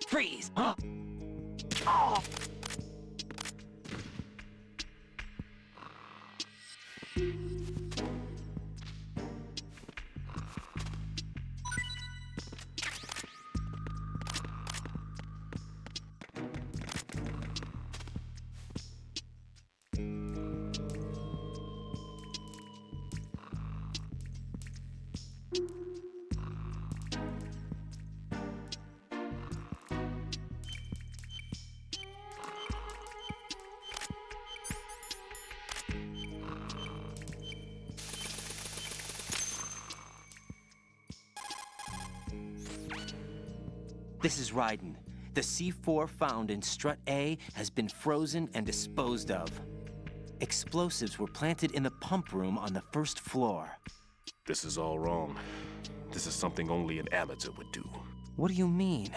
Freeze! Huh? Oh! This is Raiden. The C4 found in Strut A has been frozen and disposed of. Explosives were planted in the pump room on the first floor. This is all wrong. This is something only an amateur would do. What do you mean?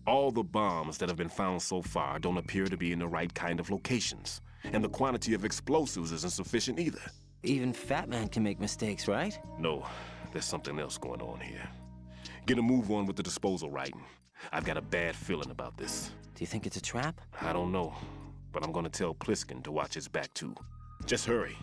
All the bombs that have been found so far don't appear to be in the right kind of locations. And the quantity of explosives isn't sufficient either. Even Fat Man can make mistakes, right? No, there's something else going on here. Get a move on with the disposal, Raiden. I've got a bad feeling about this. Do you think it's a trap? I don't know, but I'm gonna tell Pliskin to watch his back too. Just hurry.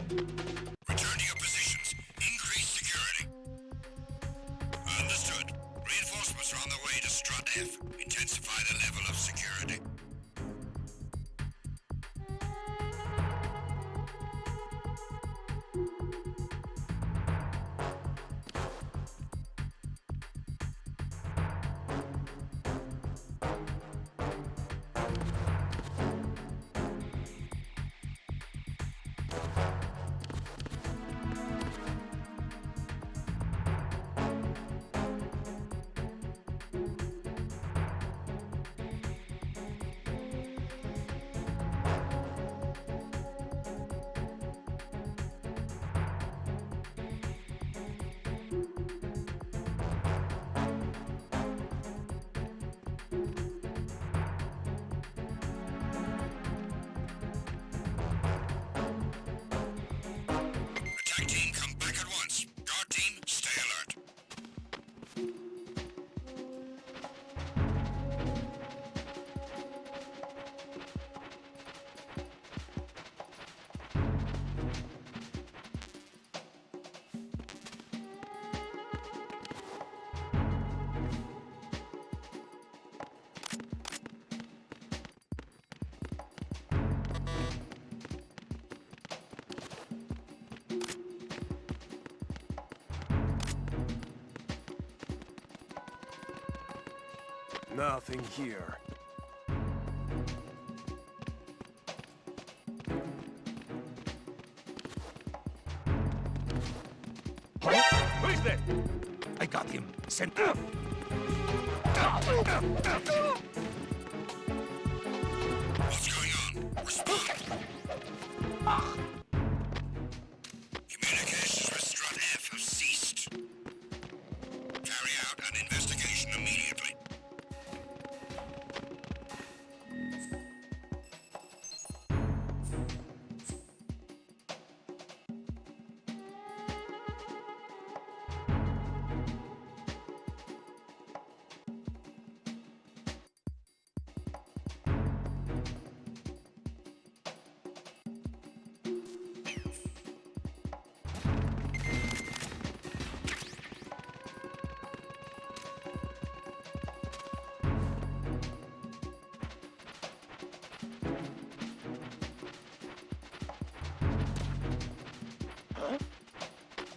Return to your positions. Increase security. Understood. Reinforcements are on the way to Strut F. Intensify the level of security. Nothing here. Who is there? I got him. Sent. What's going on? Respond. Communications with Strut F have ceased. Carry out an investigation immediately.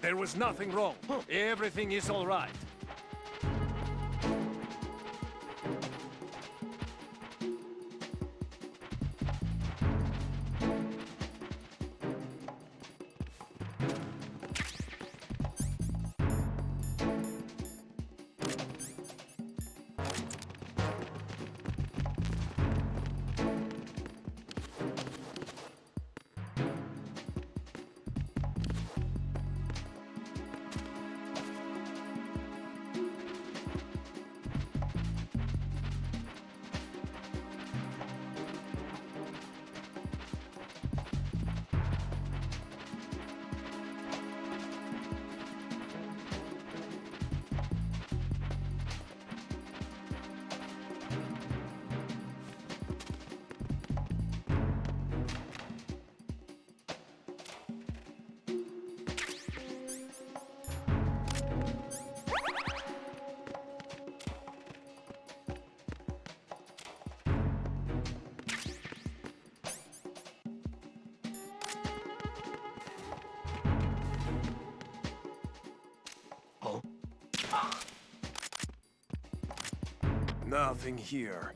There was nothing wrong. Everything is all right. Nothing here.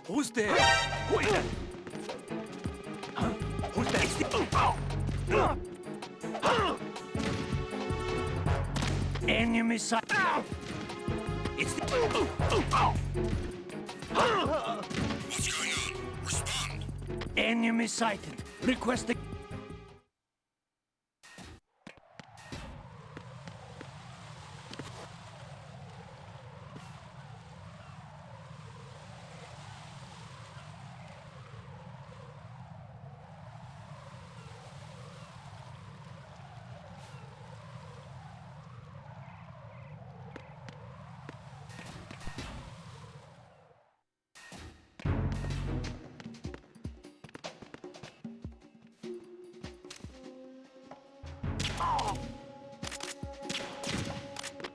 Who's there? Who is that? Huh? Who's that? Enemy sight. It's the. What's going on? Respond. Enemy sighted. Request.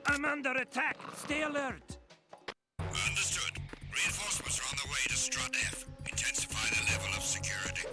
I'm under attack. Stay alert. Understood. Reinforcements are on the way to Strut F. Intensify the level of security.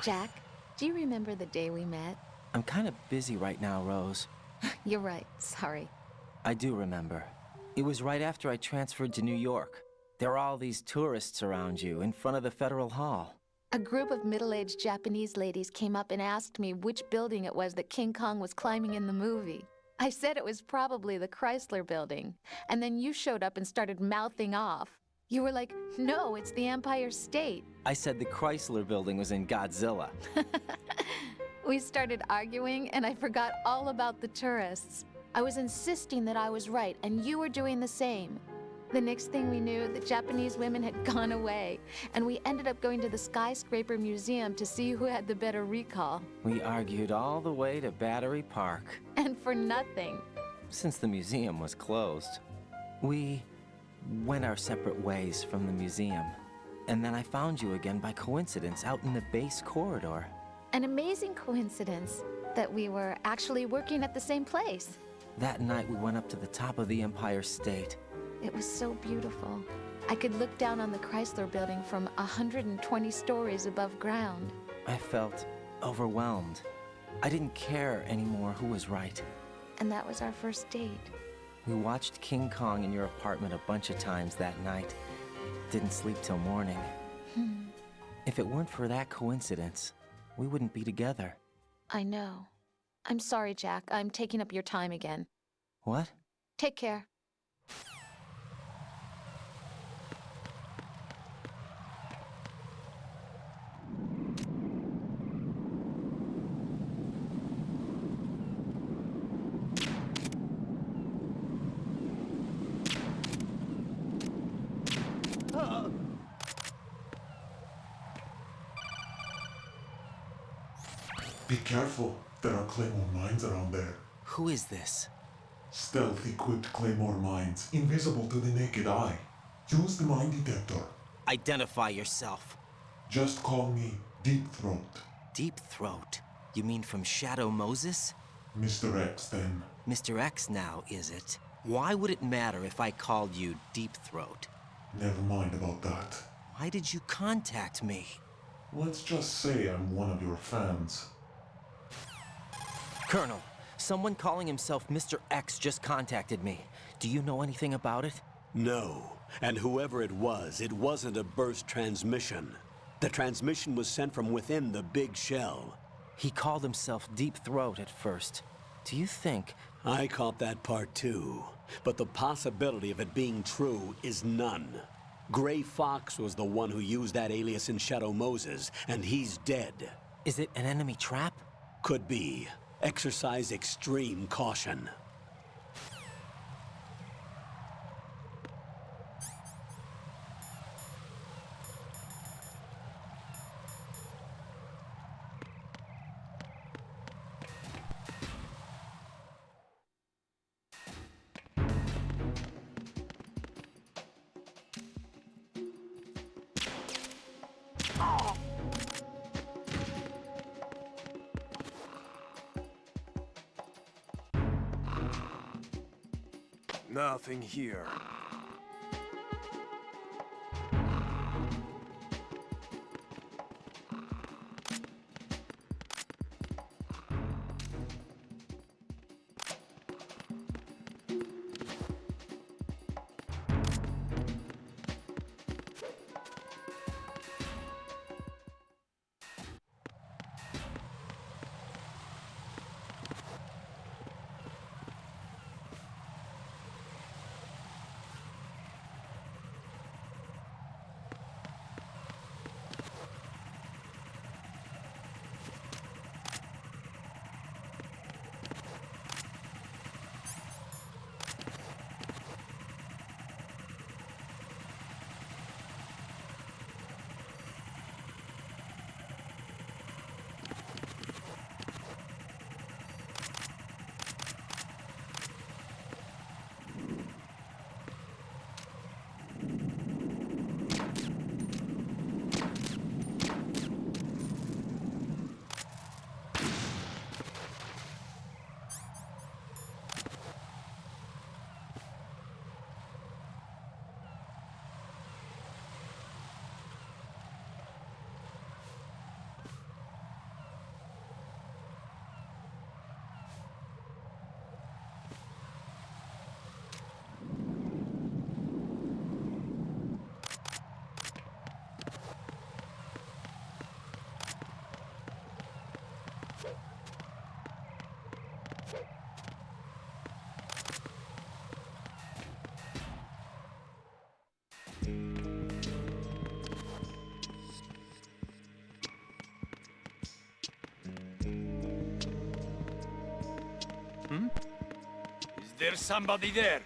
Jack, do you remember the day we met? I'm kind of busy right now, Rose. You're right, sorry. I do remember. It was right after I transferred to New York. There were all these tourists around you in front of the Federal Hall. A group of middle-aged Japanese ladies came up and asked me which building it was that King Kong was climbing in the movie. I said it was probably the Chrysler Building, and then you showed up and started mouthing off. You were like, no, it's the Empire State. I said the Chrysler Building was in Godzilla. We started arguing, and I forgot all about the tourists. I was insisting that I was right, and you were doing the same. The next thing we knew, the Japanese women had gone away, and we ended up going to the Skyscraper Museum to see who had the better recall. We argued all the way to Battery Park. And for nothing. Since the museum was closed, we went our separate ways from the museum. And then I found you again by coincidence out in the base corridor. An amazing coincidence that we were actually working at the same place. That night we went up to the top of the Empire State. It was so beautiful. I could look down on the Chrysler Building from 120 stories above ground. I felt overwhelmed. I didn't care anymore who was right. And that was our first date. We watched King Kong in your apartment a bunch of times that night. Didn't sleep till morning. If it weren't for that coincidence, we wouldn't be together. I know. I'm sorry, Jack. I'm taking up your time again. What? Take care. Be careful, there are claymore mines around there. Who is this? Stealth-equipped claymore mines, invisible to the naked eye. Use the mine detector. Identify yourself. Just call me Deep Throat. Deep Throat? You mean from Shadow Moses? Mr. X, then. Mr. X now, is it? Why would it matter if I called you Deep Throat? Never mind about that. Why did you contact me? Let's just say I'm one of your fans. Colonel, someone calling himself Mr. X just contacted me. Do you know anything about it? No. And whoever it wasn't a burst transmission. The transmission was sent from within the big shell. He called himself Deep Throat at first. Do you think... I caught that part too. But the possibility of it being true is none. Gray Fox was the one who used that alias in Shadow Moses, and he's dead. Is it an enemy trap? Could be. Exercise extreme caution. Nothing here. Is there somebody there?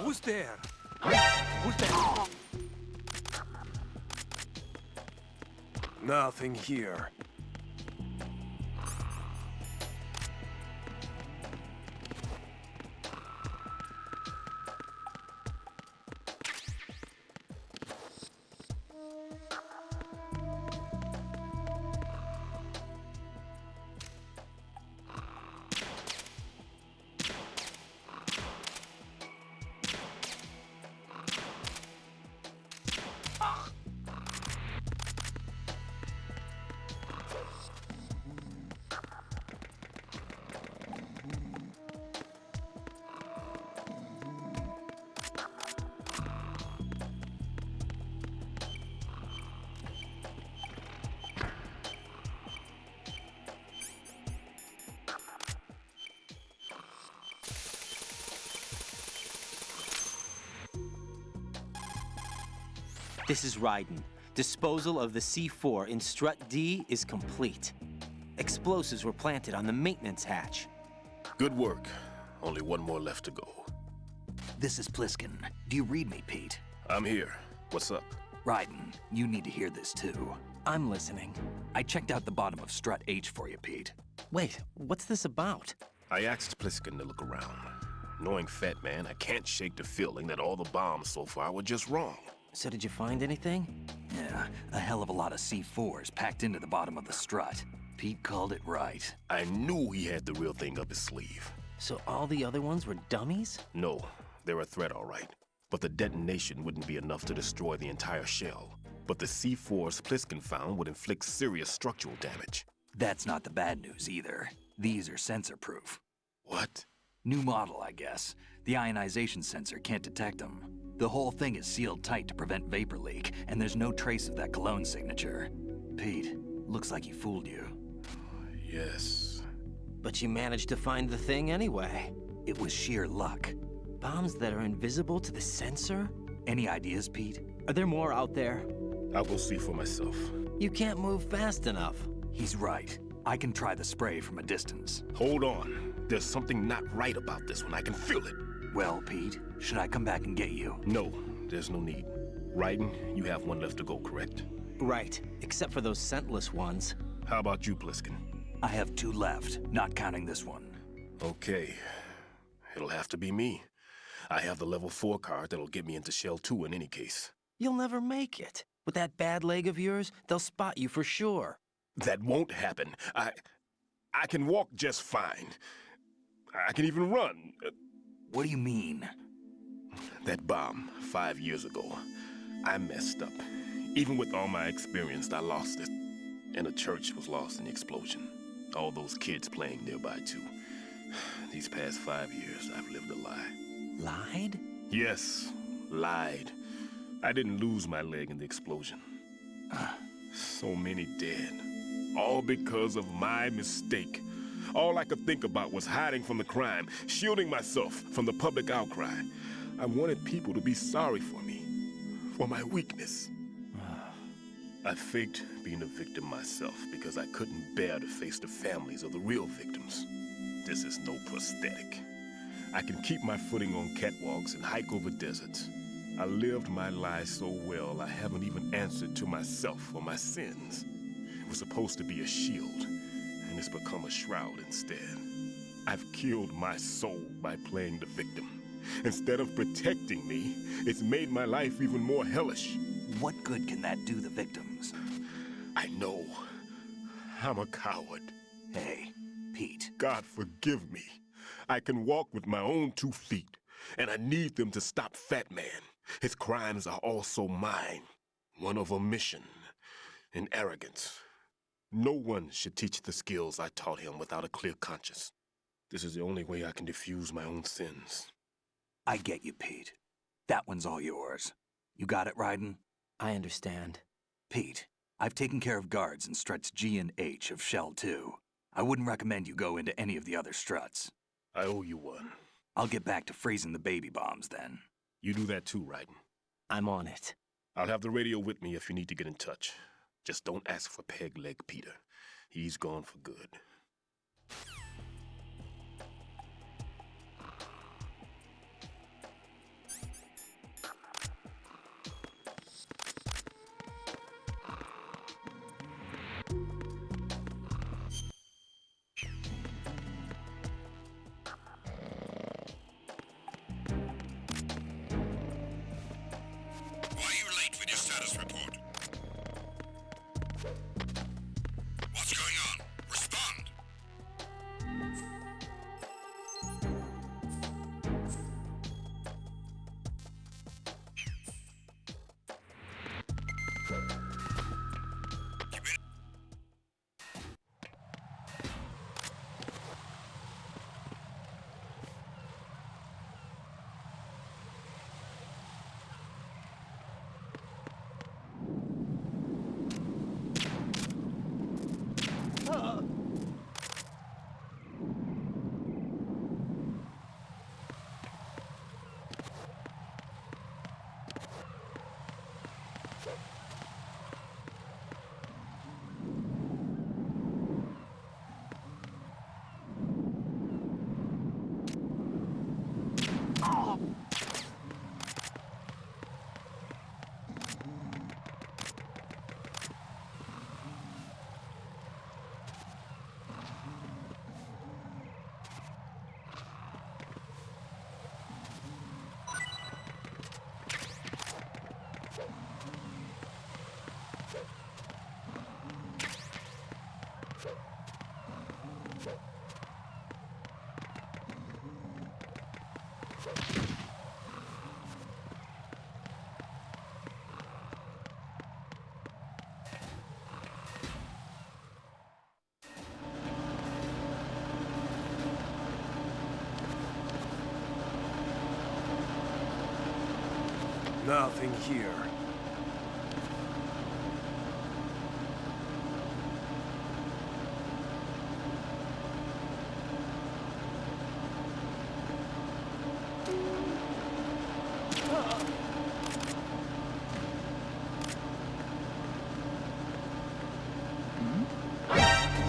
Who's there? Nothing here. This is Raiden. Disposal of the C4 in Strut D is complete. Explosives were planted on the maintenance hatch. Good work. Only one more left to go. This is Pliskin. Do you read me, Pete? I'm here. What's up? Raiden, you need to hear this too. I'm listening. I checked out the bottom of Strut H for you, Pete. Wait, what's this about? I asked Pliskin to look around. Knowing Fat Man, I can't shake the feeling that all the bombs so far were just wrong. So did you find anything? Yeah, a hell of a lot of C4s packed into the bottom of the strut. Pete called it right. I knew he had the real thing up his sleeve. So all the other ones were dummies? No, they're a threat, all right. But the detonation wouldn't be enough to destroy the entire shell. But the C4s Pliskin found would inflict serious structural damage. That's not the bad news either. These are sensor-proof. What? New model, I guess. The ionization sensor can't detect them. The whole thing is sealed tight to prevent vapor leak, and there's no trace of that cologne signature. Pete, looks like he fooled you. Yes. But you managed to find the thing anyway. It was sheer luck. Bombs that are invisible to the sensor? Any ideas, Pete? Are there more out there? I'll go see for myself. You can't move fast enough. He's right. I can try the spray from a distance. Hold on. There's something not right about this one. I can feel it. Well, Pete, should I come back and get you? No, there's no need. Raiden, you have one left to go, correct? Right, except for those scentless ones. How about you, Pliskin? I have 2 left, not counting this one. Okay. It'll have to be me. I have the level 4 card that'll get me into Shell 2 in any case. You'll never make it. With that bad leg of yours, they'll spot you for sure. That won't happen. I can walk just fine. I can even run. What do you mean? That bomb 5 years ago, I messed up. Even with all my experience, I lost it. And the church was lost in the explosion. All those kids playing nearby, too. These past 5 years, I've lived a lie. Lied? Yes, lied. I didn't lose my leg in the explosion. So many dead. All because of my mistake. All I could think about was hiding from the crime, shielding myself from the public outcry. I wanted people to be sorry for me, for my weakness. I faked being a victim myself because I couldn't bear to face the families of the real victims. This is no prosthetic. I can keep my footing on catwalks and hike over deserts. I lived my lie so well I haven't even answered to myself for my sins. It was supposed to be a shield, and it's become a shroud instead. I've killed my soul by playing the victim. Instead of protecting me, it's made my life even more hellish. What good can that do the victims? I know. I'm a coward. Hey, Pete. God forgive me. I can walk with my own 2 feet, and I need them to stop Fat Man. His crimes are also mine. One of omission and arrogance. No one should teach the skills I taught him without a clear conscience. This is the only way I can diffuse my own sins. I get you, Pete. That one's all yours. You got it, Raiden? I understand. Pete, I've taken care of guards in struts G and H of Shell 2. I wouldn't recommend you go into any of the other struts. I owe you one. I'll get back to freezing the baby bombs then. You do that too, Raiden. I'm on it. I'll have the radio with me if you need to get in touch. Just don't ask for Peg Leg Peter. He's gone for good. Nothing here.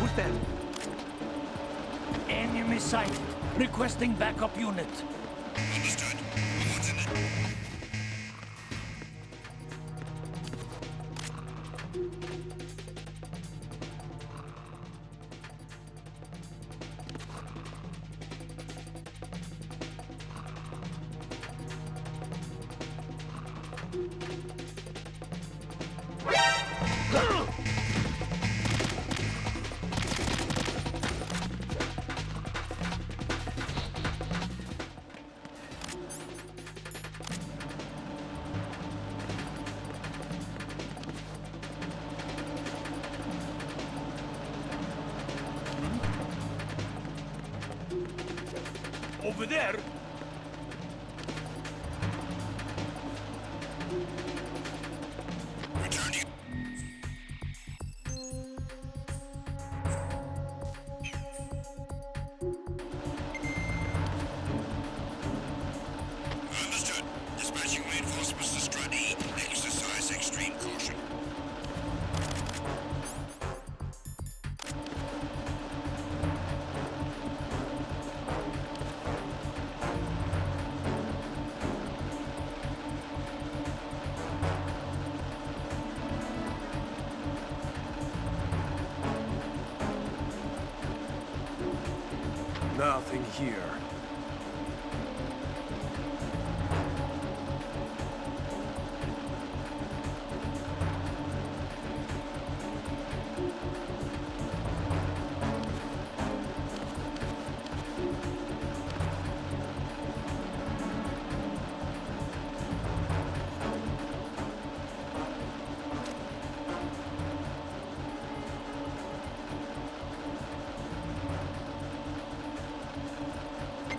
Who's that? Enemy sighted. Requesting backup unit. Understood. What's in it? Over there. Returning. Understood. Dispatching reinforcements to Strut E. Exercise extreme caution. Nothing here.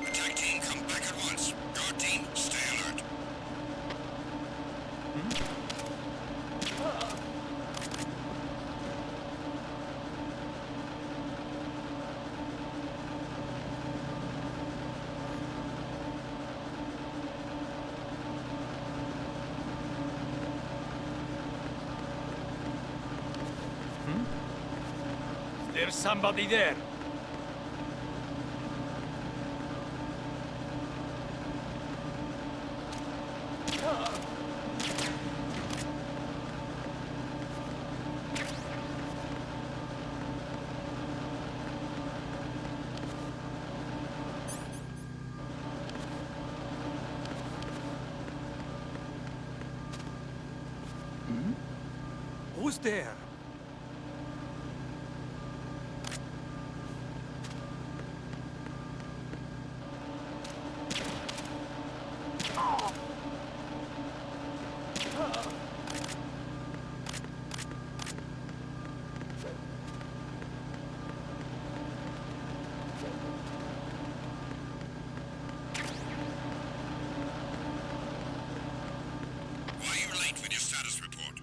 Attack team, come back at once. Guard team, stay alert. There's somebody there. Who's there? Why are you late with your status report?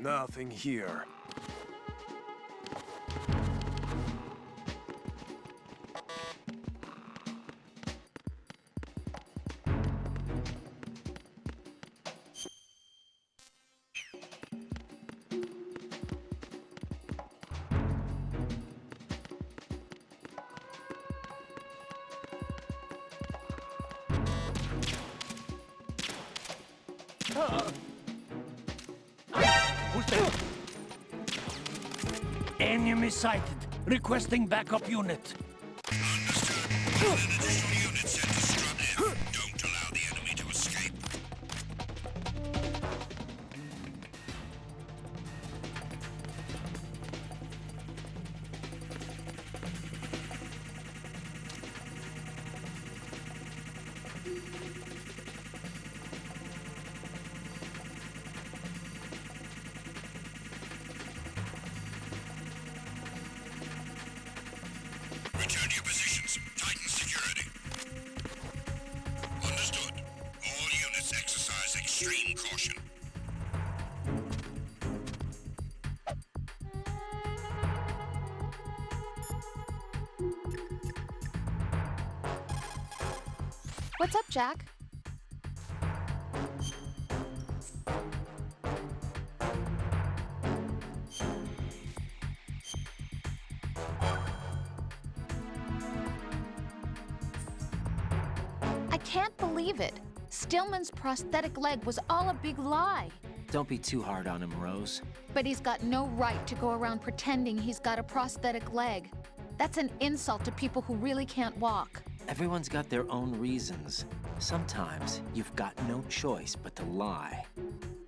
Nothing here. Who's there? Enemy sighted. Requesting backup unit. Understood. An additional unit sent to strut F. Don't allow the enemy to escape. Return to your positions. Tighten security. Understood. All units exercise extreme caution. What's up, Jack? I can't believe it. Stillman's prosthetic leg was all a big lie. Don't be too hard on him, Rose. But he's got no right to go around pretending he's got a prosthetic leg. That's an insult to people who really can't walk. Everyone's got their own reasons. Sometimes you've got no choice but to lie.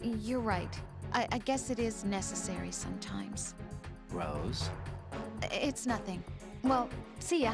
You're right. I guess it is necessary sometimes. Rose? It's nothing. Well, see ya.